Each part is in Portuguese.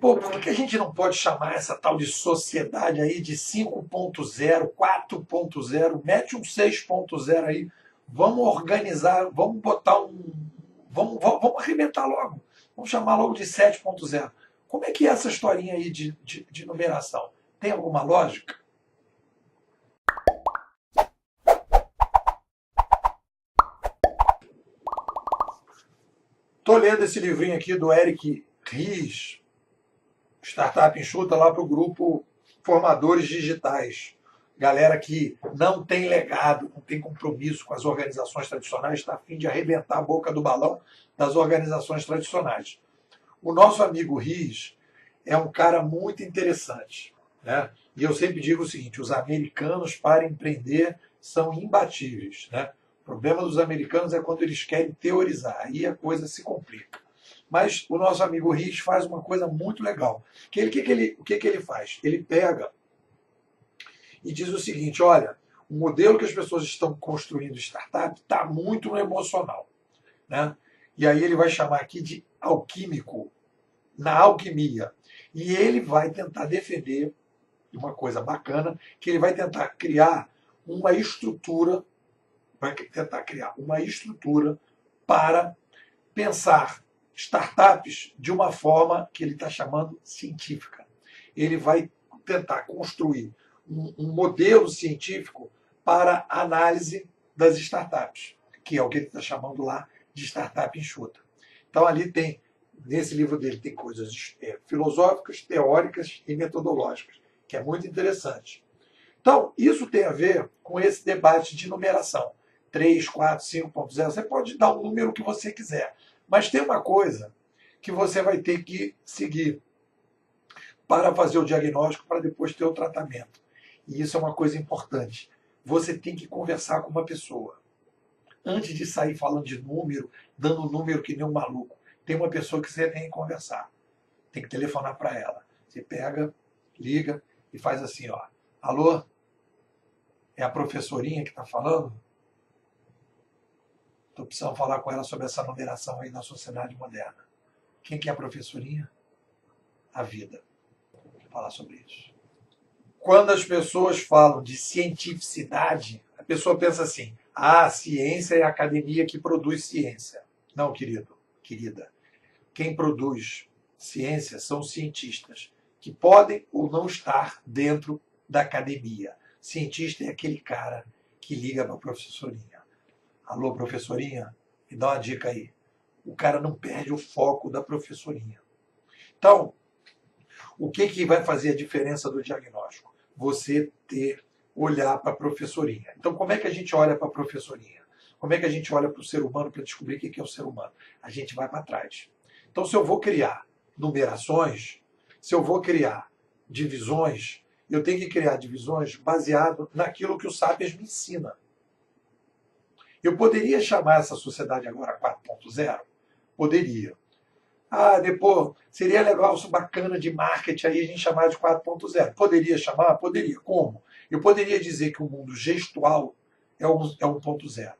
Pô, por que a gente não pode chamar essa tal de sociedade aí de 5.0, 4.0, mete um 6.0 aí, vamos organizar, vamos botar um. Vamos arrebentar logo. Vamos chamar logo de 7.0. Como é que é essa historinha aí de numeração? Tem alguma lógica? Estou lendo esse livrinho aqui do Eric Ries, Startup Enxuta, lá para o grupo Formadores Digitais. Galera que não tem legado, não tem compromisso com as organizações tradicionais, está a fim de arrebentar a boca do balão das organizações tradicionais. O nosso amigo Ries é um cara muito interessante, né? E eu sempre digo o seguinte: os americanos para empreender são imbatíveis, né? O problema dos americanos é quando eles querem teorizar, aí a coisa se complica. Mas o nosso amigo Ries faz uma coisa muito legal. O que ele faz? Ele pega e diz o seguinte: olha, o modelo que as pessoas estão construindo startup está muito no emocional, né? E aí ele vai chamar aqui de alquímico, na alquimia. E ele vai tentar defender uma coisa bacana, que ele vai tentar criar uma estrutura, para pensar startups de uma forma que ele está chamando científica. Ele vai tentar construir um modelo científico para análise das startups, que é o que ele está chamando lá de startup enxuta. Então ali tem, nesse livro dele, tem coisas filosóficas, teóricas e metodológicas, que é muito interessante. Então, isso tem a ver com esse debate de numeração. 3, 4, 5.0, você pode dar o número que você quiser. Mas tem uma coisa que você vai ter que seguir para fazer o diagnóstico, para depois ter o tratamento. E isso é uma coisa importante. Você tem que conversar com uma pessoa. Antes de sair falando de número, dando número que nem um maluco, tem uma pessoa que você tem que conversar. Tem que telefonar para ela. Você pega, liga e faz assim, ó. Alô? É a professorinha que está falando? Estou precisando falar com ela sobre essa numeração aí na sociedade moderna. Quem que é a professorinha? A vida. Vou falar sobre isso. Quando as pessoas falam de cientificidade, a pessoa pensa assim: ah, a ciência é a academia que produz ciência. Não, querido, querida. Quem produz ciência são os cientistas, que podem ou não estar dentro da academia. Cientista é aquele cara que liga para a professorinha. Alô, professorinha, me dá uma dica aí. O cara não perde o foco da professorinha. Então, o que vai fazer a diferença do diagnóstico? Você olhar para a professorinha. Então, como é que a gente olha para a professorinha? Como é que a gente olha para o ser humano para descobrir o que é o ser humano? A gente vai para trás. Então, se eu vou criar numerações, se eu vou criar divisões, eu tenho que criar divisões baseado naquilo que o Sapiens me ensina. Eu poderia chamar essa sociedade agora 4.0? Poderia. Ah, depois, seria legal, isso bacana de marketing aí a gente chamar de 4.0. Poderia chamar? Poderia. Como? Eu poderia dizer que o mundo gestual é o 1.0.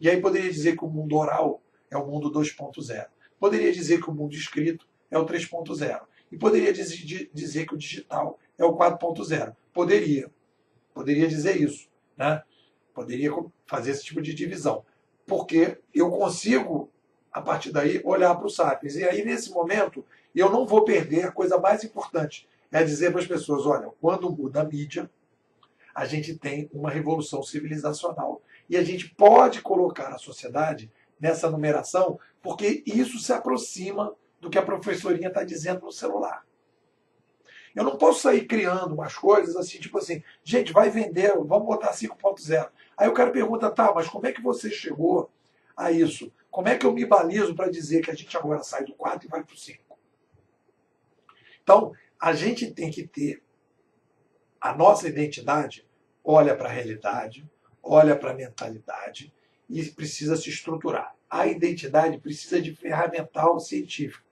E aí poderia dizer que o mundo oral é o mundo 2.0. Poderia dizer que o mundo escrito é o 3.0. E poderia dizer que o digital é o 4.0. Poderia. Poderia dizer isso, né? Poderia fazer esse tipo de divisão. Porque eu consigo, a partir daí, olhar para o Sapiens. E aí, nesse momento, eu não vou perder a coisa mais importante. É dizer para as pessoas, olha, quando muda a mídia, a gente tem uma revolução civilizacional. E a gente pode colocar a sociedade nessa numeração, porque isso se aproxima do que a professorinha está dizendo no celular. Eu não posso sair criando umas coisas assim, tipo assim, gente, vai vender, vamos botar 5.0. Aí o cara pergunta, tá, mas como é que você chegou a isso? Como é que eu me balizo para dizer que a gente agora sai do 4 e vai para o 5? Então, a gente tem que ter a nossa identidade, olha para a realidade, olha para a mentalidade e precisa se estruturar. A identidade precisa de ferramental científico.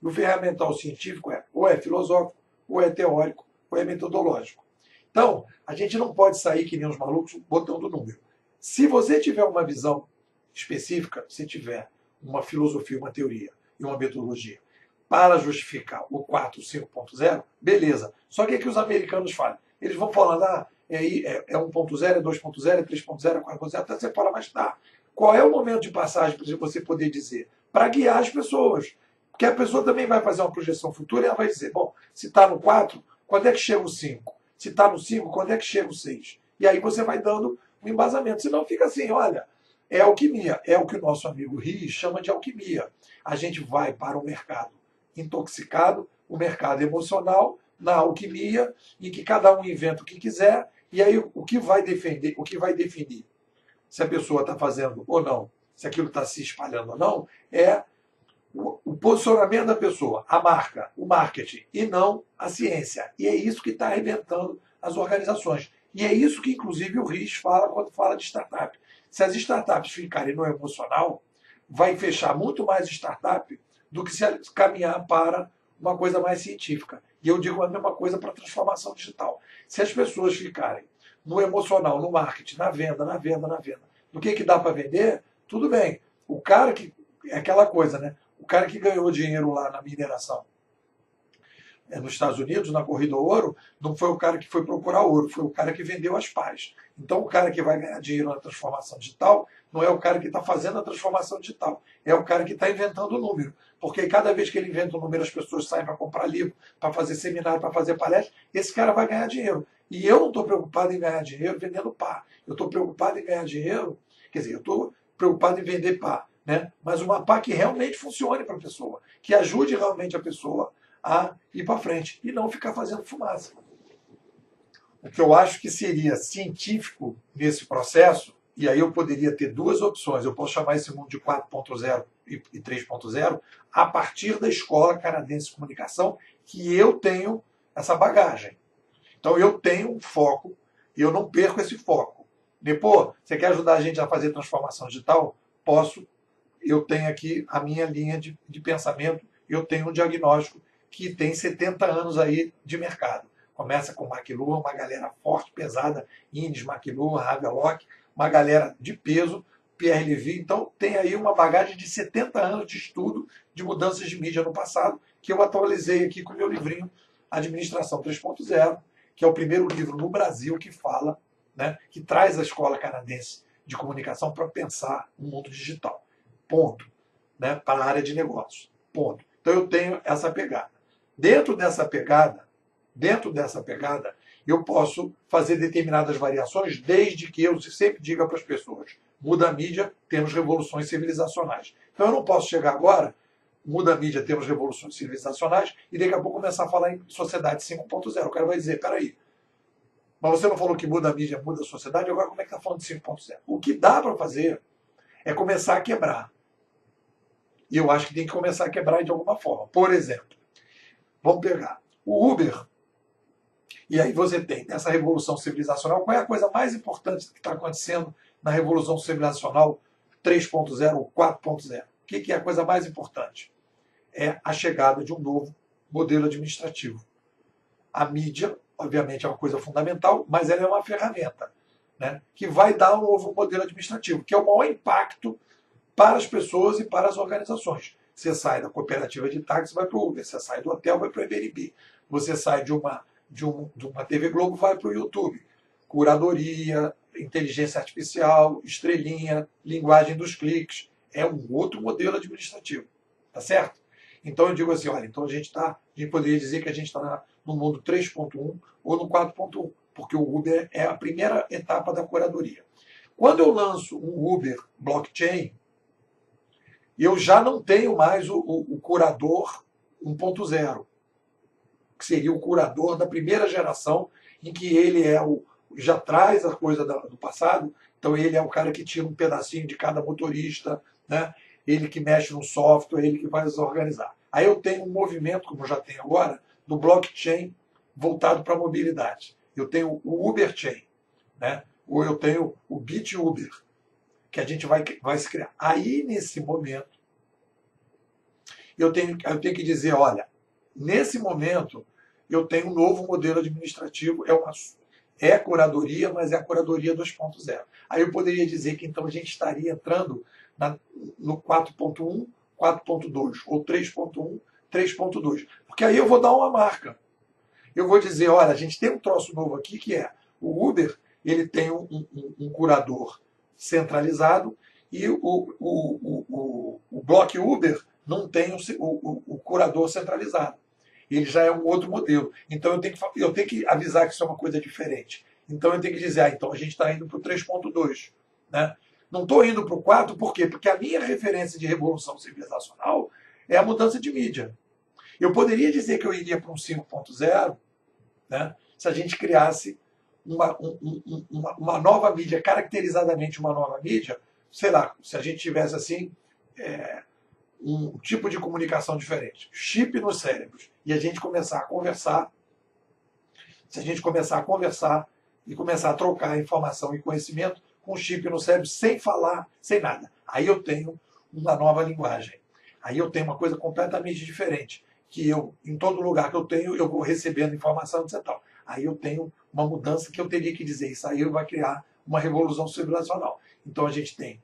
E o ferramental científico ou é filosófico, ou é teórico, ou é metodológico. Então, a gente não pode sair que nem os malucos botando número. Se você tiver uma visão específica, se tiver uma filosofia, uma teoria e uma metodologia, para justificar o 4, 5.0, beleza. Só que o que os americanos falam? Eles vão falando, é 1.0, é 2.0, é 3.0, é 4.0, até você fala, mas tá. Qual é o momento de passagem para você poder dizer? Para guiar as pessoas. Porque a pessoa também vai fazer uma projeção futura e ela vai dizer, bom, se está no 4, quando é que chega o 5? Se está no 5, quando é que chega o 6? E aí você vai dando um embasamento. Senão fica assim, olha, é alquimia. É o que o nosso amigo Ries chama de alquimia. A gente vai para o mercado intoxicado, o mercado emocional, na alquimia, em que cada um inventa o que quiser, e aí o que vai defender, o que vai definir se a pessoa está fazendo ou não, se aquilo está se espalhando ou não, é o posicionamento da pessoa, a marca, o marketing, e não a ciência. E é isso que está arrebentando as organizações. E é isso que, inclusive, o Ries fala quando fala de startup. Se as startups ficarem no emocional, vai fechar muito mais startup do que se caminhar para uma coisa mais científica. E eu digo a mesma coisa para a transformação digital. Se as pessoas ficarem no emocional, no marketing, na venda, do que dá para vender, tudo bem. O cara que... É aquela coisa, né? O cara que ganhou dinheiro lá na mineração nos Estados Unidos, na corrida ao ouro, não foi o cara que foi procurar ouro, foi o cara que vendeu as pás. Então, o cara que vai ganhar dinheiro na transformação digital não é o cara que está fazendo a transformação digital, é o cara que está inventando o número. Porque cada vez que ele inventa um número, as pessoas saem para comprar livro, para fazer seminário, para fazer palestra, esse cara vai ganhar dinheiro. E eu não estou preocupado em ganhar dinheiro vendendo pá. Eu estou preocupado em ganhar dinheiro, quer dizer, eu estou preocupado em vender pá, né? Mas uma pá que realmente funcione para a pessoa, que ajude realmente a pessoa a ir para frente e não ficar fazendo fumaça. O que eu acho que seria científico nesse processo, e aí eu poderia ter duas opções, eu posso chamar esse mundo de 4.0 e 3.0, a partir da Escola Canadense de Comunicação, que eu tenho essa bagagem. Então eu tenho um foco e eu não perco esse foco. Depois, você quer ajudar a gente a fazer transformação digital? Posso. Eu tenho aqui a minha linha de pensamento, eu tenho um diagnóstico que tem 70 anos aí de mercado. Começa com McLuhan, uma galera forte, pesada, Innes, McLuhan, Havelock, uma galera de peso, Pierre Levy. Então tem aí uma bagagem de 70 anos de estudo de mudanças de mídia no passado, que eu atualizei aqui com o meu livrinho Administração 3.0, que é o primeiro livro no Brasil que fala, né, que traz a Escola Canadense de Comunicação para pensar o mundo digital. Ponto. Né, para a área de negócios. Ponto. Então eu tenho essa pegada. Dentro dessa pegada, eu posso fazer determinadas variações, desde que eu sempre diga para as pessoas, muda a mídia, temos revoluções civilizacionais. Então eu não posso chegar agora, muda a mídia, temos revoluções civilizacionais, e daqui a pouco começar a falar em sociedade 5.0. O cara vai dizer, peraí, mas você não falou que muda a mídia, muda a sociedade, agora como é que está falando de 5.0? O que dá para fazer é começar a quebrar. E eu acho que tem que começar a quebrar de alguma forma. Por exemplo, vamos pegar o Uber. E aí você tem essa revolução civilizacional. Qual é a coisa mais importante que está acontecendo na revolução civilizacional 3.0 ou 4.0? O que é a coisa mais importante? É a chegada de um novo modelo administrativo. A mídia, obviamente, é uma coisa fundamental, mas ela é uma ferramenta, né, que vai dar um novo modelo administrativo, que é o maior impacto para as pessoas e para as organizações. Você sai da cooperativa de táxi, vai para o Uber. Você sai do hotel, vai para o Airbnb. Você sai de uma TV Globo, vai para o YouTube. Curadoria, inteligência artificial, estrelinha, linguagem dos cliques. É um outro modelo administrativo. Tá certo? Então eu digo assim, olha, então a gente poderia dizer que a gente está no mundo 3.1 ou no 4.1, porque o Uber é a primeira etapa da curadoria. Quando eu lanço um Uber blockchain, eu já não tenho mais o curador 1.0, que seria o curador da primeira geração, em que ele já traz a coisa do passado, então ele é o cara que tira um pedacinho de cada motorista, né? Ele que mexe no software, ele que vai desorganizar. Aí eu tenho um movimento, como eu já tenho agora, do blockchain voltado para a mobilidade. Eu tenho o Uber Chain, né? Ou eu tenho o BitUber, que a gente vai se criar. Aí, nesse momento, eu tenho que dizer, olha, nesse momento, eu tenho um novo modelo administrativo, é curadoria, mas é a curadoria 2.0. Aí eu poderia dizer que então a gente estaria entrando no 4.1, 4.2 ou 3.1, 3.2. Porque aí eu vou dar uma marca. Eu vou dizer, olha, a gente tem um troço novo aqui que é o Uber, ele tem um curador centralizado e o Block Uber não tem o curador centralizado. Ele já é um outro modelo. Então eu tenho que avisar que isso é uma coisa diferente. Então eu tenho que dizer, então a gente está indo para o 3.2. Né? Não estou indo para o 4, por quê? Porque a minha referência de revolução civilizacional é a mudança de mídia. Eu poderia dizer que eu iria para um 5.0, né, se a gente criasse uma nova mídia, caracterizadamente uma nova mídia, sei lá, se a gente tivesse assim um tipo de comunicação diferente, chip nos cérebros, e a gente começar a conversar, se a gente começar a conversar e começar a trocar informação e conhecimento com chip no cérebro, sem falar, sem nada. Aí eu tenho uma nova linguagem. Aí eu tenho uma coisa completamente diferente, que eu, em todo lugar que eu tenho, eu vou recebendo informação, etc. Tal. Aí eu tenho uma mudança que eu teria que dizer, isso aí vai criar uma revolução civilizacional. Então a gente tem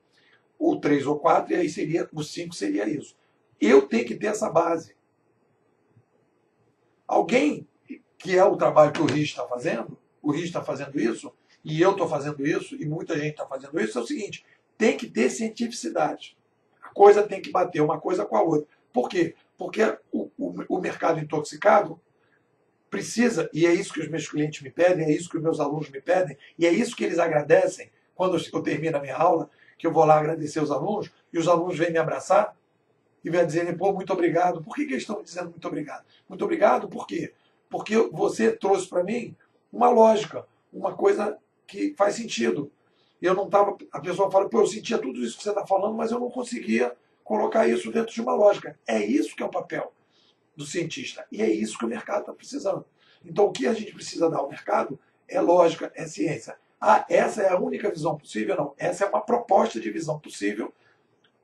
o 3 ou 4, e aí seria, o 5 seria isso. Eu tenho que ter essa base. Alguém, que é o trabalho que o RIS está fazendo, o RIS está fazendo isso, e eu estou fazendo isso, e muita gente está fazendo isso, é o seguinte, tem que ter cientificidade. A coisa tem que bater uma coisa com a outra. Por quê? Porque o mercado intoxicado precisa, e é isso que os meus clientes me pedem, é isso que os meus alunos me pedem, e é isso que eles agradecem quando eu termino a minha aula, que eu vou lá agradecer os alunos, e os alunos vêm me abraçar e vêm dizer, pô, muito obrigado. Por que eles estão me dizendo muito obrigado? Muito obrigado por quê? Porque você trouxe para mim uma lógica, uma coisa que faz sentido. Eu não estava. A pessoa fala, pô, eu sentia tudo isso que você está falando, mas eu não conseguia colocar isso dentro de uma lógica. É isso que é o papel do cientista. E é isso que o mercado está precisando. Então, o que a gente precisa dar ao mercado é lógica, é ciência. Ah, essa é a única visão possível? Não. Essa é uma proposta de visão possível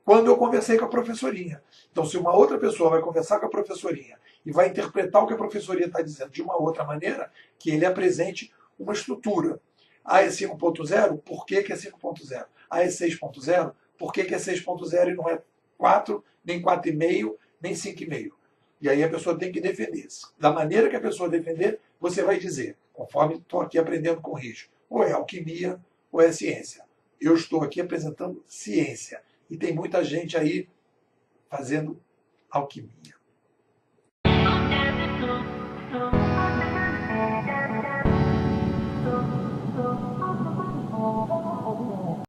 quando eu conversei com a professorinha. Então, se uma outra pessoa vai conversar com a professorinha e vai interpretar o que a professoria está dizendo de uma outra maneira, que ele apresente uma estrutura. Ah, é 5.0? Por que é 5.0? Ah, é 6.0? Por que é 6.0 e não é 4, nem 4,5, nem 5,5? E aí a pessoa tem que defender. Da maneira que a pessoa defender, você vai dizer, conforme estou aqui aprendendo com o RIS, ou é alquimia ou é ciência. Eu estou aqui apresentando ciência. E tem muita gente aí fazendo alquimia.